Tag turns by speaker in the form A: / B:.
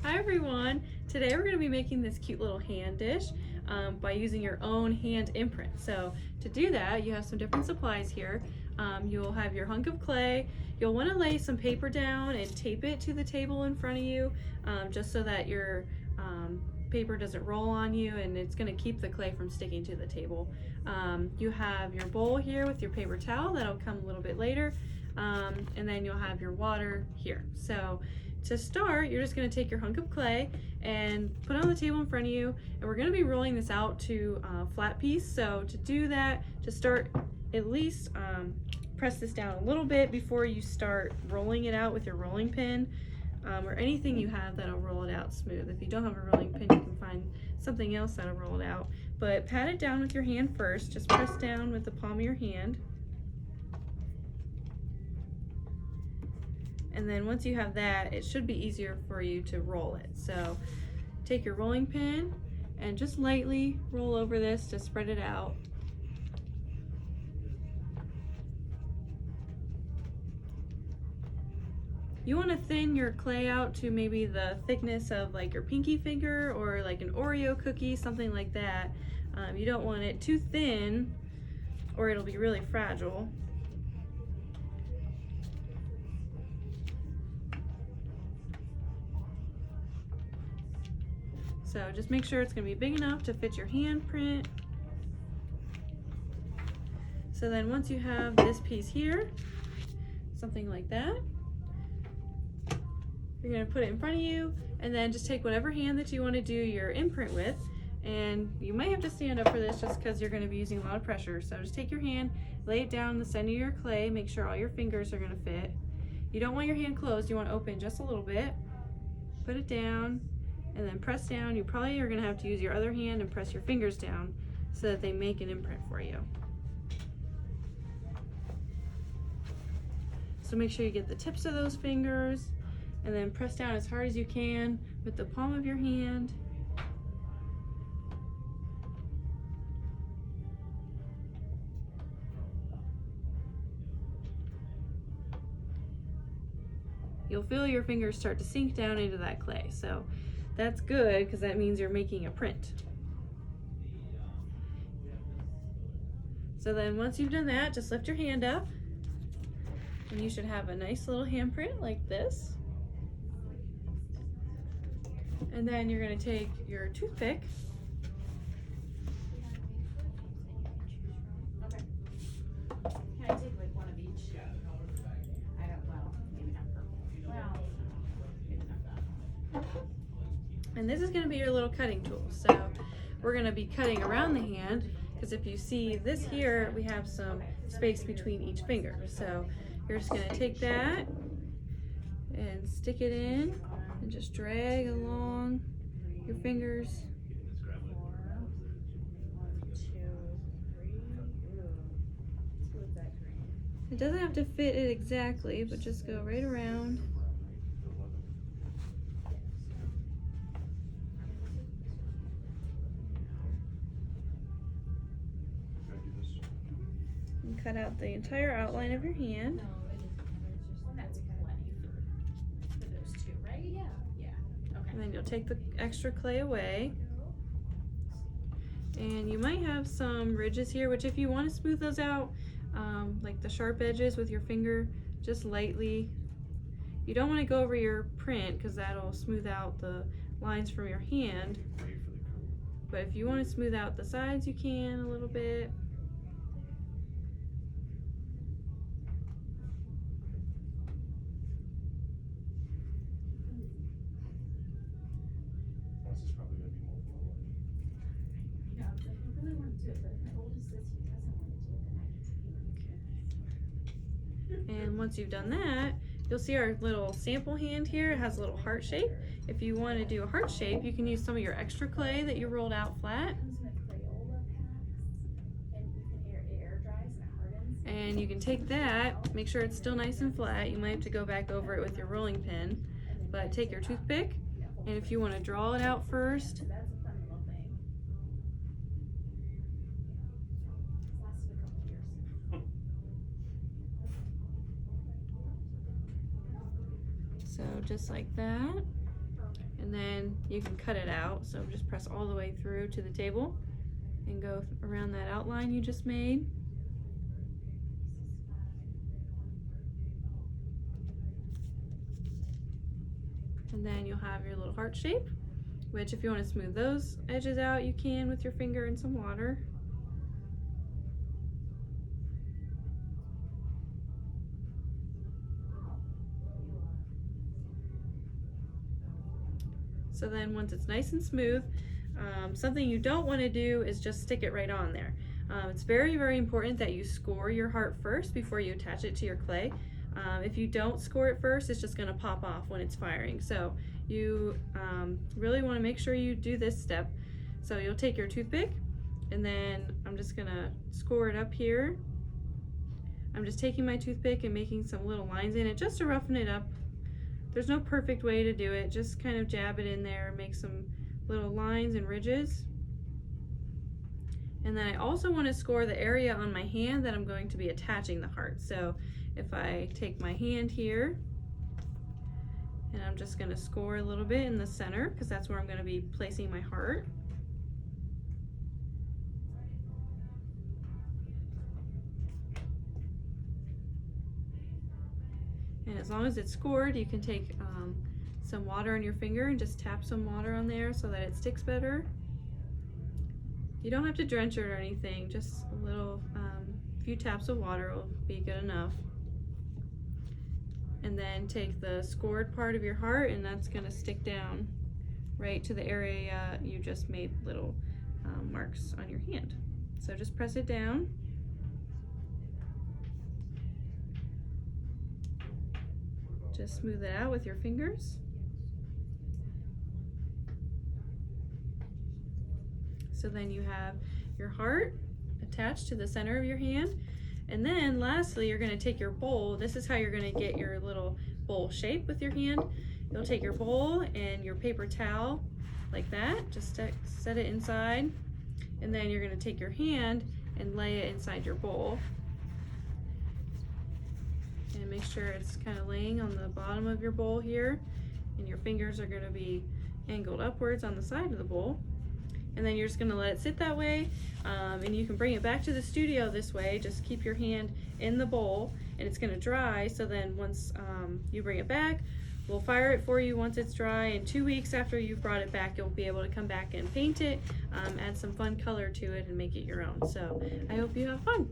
A: Hi everyone! Today we're going to be making this cute little hand dish by using your own hand imprint. So to do that, you have some different supplies here. You'll have your hunk of clay. You'll want to lay some paper down and tape it to the table in front of you just so that your paper doesn't roll on you, and it's going to keep the clay from sticking to the table. You have your bowl here with your paper towel. That'll come a little bit later. And then you'll have your water here. So to start, you're just going to take your hunk of clay and put it on the table in front of you, and we're going to be rolling this out to a flat piece. So to do that, to start, at least press this down a little bit before you start rolling it out with your rolling pin, or anything you have that'll roll it out smooth. If you don't have a rolling pin, you can find something else that'll roll it out. But pat it down with your hand first. Just press down with the palm of your hand. And then once you have that, it should be easier for you to roll it. So take your rolling pin and just lightly roll over this to spread it out. You want to thin your clay out to maybe the thickness of like your pinky finger or like an Oreo cookie, something like that. You don't want it too thin or it'll be really fragile. So just make sure it's going to be big enough to fit your hand print. So then once you have this piece here, something like that, you're going to put it in front of you, and then just take whatever hand that you want to do your imprint with. And you might have to stand up for this just because you're going to be using a lot of pressure. So just take your hand, lay it down in the center of your clay, make sure all your fingers are going to fit. You don't want your hand closed, you want to open just a little bit. Put it down and then press down. You probably are going to have to use your other hand and press your fingers down so that they make an imprint for you. So make sure you get the tips of those fingers and then press down as hard as you can with the palm of your hand. You'll feel your fingers start to sink down into that clay. So that's good because that means you're making a print. So then once you've done that, just lift your hand up and you should have a nice little handprint like this. And then you're going to take your toothpick .
B: Okay. Can I take like one of each? I don't, well, maybe not purple. Well, maybe not that.
A: And this is going to be your little cutting tool. So we're going to be cutting around the hand because if you see this here, we have some space between each finger. So you're just going to take that and stick it in and just drag along your fingers.
B: 4, 1, 2, 3. Ooh. Smooth that green.
A: It doesn't have to fit it exactly, but just go right around. And cut out the entire outline of your hand.
B: That's plenty for those two, right? Yeah. Yeah. Okay.
A: And then you'll take the extra clay away. And you might have some ridges here, which if you want to smooth those out, like the sharp edges with your finger, just lightly. You don't want to go over your print because that'll smooth out the lines from your hand. But if you want to smooth out the sides, you can a little bit. And once you've done that, you'll see our little sample hand here. It has a little heart shape. If you want to do a heart shape, you can use some of your extra clay that you rolled out flat. And you can take that, make sure it's still nice and flat. You might have to go back over it with your rolling pin, but take your toothpick, and if you want to draw it out first, so just like that. And then you can cut it out. So just press all the way through to the table and go around that outline you just made. And then you'll have your little heart shape, which if you want to smooth those edges out, you can with your finger and some water. So then once it's nice and smooth, something you don't want to do is just stick it right on there. It's very, very important that you score your heart first before you attach it to your clay. If you don't score it first, it's just going to pop off when it's firing. So you really want to make sure you do this step. So you'll take your toothpick, and then I'm just going to score it up here. I'm just taking my toothpick and making some little lines in it just to roughen it up. There's no perfect way to do it, just kind of jab it in there, make some little lines and ridges. And then I also want to score the area on my hand that I'm going to be attaching the heart. So if I take my hand here, and I'm just going to score a little bit in the center, because that's where I'm going to be placing my heart. And as long as it's scored, you can take some water on your finger and just tap some water on there so that it sticks better. You don't have to drench it or anything, just a little, few taps of water will be good enough. And then take the scored part of your heart, and that's going to stick down right to the area you just made little marks on your hand. So just press it down. Just smooth it out with your fingers. So then you have your heart attached to the center of your hand. And then lastly, you're going to take your bowl. This is how you're going to get your little bowl shape with your hand. You'll take your bowl and your paper towel like that, just set it inside. And then you're going to take your hand and lay it inside your bowl. And make sure it's kind of laying on the bottom of your bowl here, and your fingers are going to be angled upwards on the side of the bowl. And then you're just going to let it sit that way, and you can bring it back to the studio this way. Just keep your hand in the bowl, and it's going to dry. So then once you bring it back, we'll fire it for you once it's dry, and 2 weeks after you've brought it back, you'll be able to come back and paint it, add some fun color to it, and make it your own. So I hope you have fun.